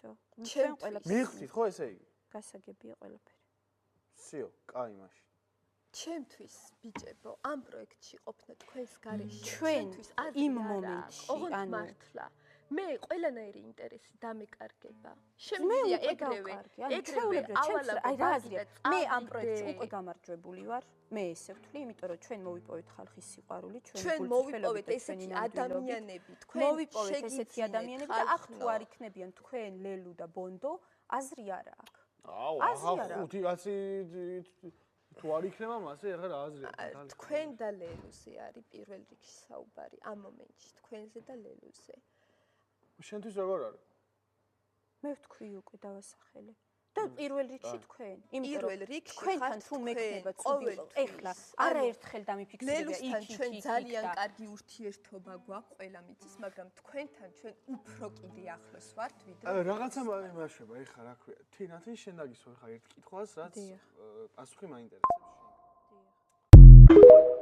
მოგხვდო. ჩვენ ყველაფერს მიხვდით ხო ესე იგი? გასაგებია ყველაფერი. სიო, კაი მაშინ. ჩემთვის ბიჭებო, ამ პროექტში ყოფნა თქვენს გარეშე ჩვენ იმ მომენტში, ანუ მართლა მე ყველანაირი ინტერესი დამეკარგება. შემიძლია ეგრევე ავალა აი რა აზრია? მე ამ პროექტში უკვე გამარჯვებული ვარ. მე ესე ვთვლი, იმიტომ რომ ჩვენ მოვიპოვეთ ხალხის სიყვარული, ჩვენ მოვიპოვეთ ესეთი ადამიანები, თქვენ მოვიპოვეთ ესეთი ადამიანები და აქ თუ არ იქნებიან თქვენ, ლელუ და ბონდო, აზრი არა აქვს. აუ, ახლა 5 კაცი თუ არ იქნება მასე ახლა რა აზრია? თქვენ და ლელუზე არის პირველ რიგში საუბარი ამ მომენტში, თქვენზე და ლელუზე. შენთვის როგორ არის? მე ვთქვი უკვე დავასახელე. და პირველ რიგში თქვენ. პირველ რიგში თქვენთან თუ მექნება ცუდი, ეხლა არაერთხელ დამიფიქსირებია ლელუსთან ჩვენ ძალიან კარგი ურთიერთობა გვაქვს, ყველა მიცის, მაგრამ თქვენთან ჩვენ უფრო კიდე ახლოს ვართ, ვიდრე რაღაცა იმაშება, ეხლა რა ქვია, თინათი შენ დაგისვა ხა ერთ კითხვას, რაც პასუხი მაინტერესებს შენ.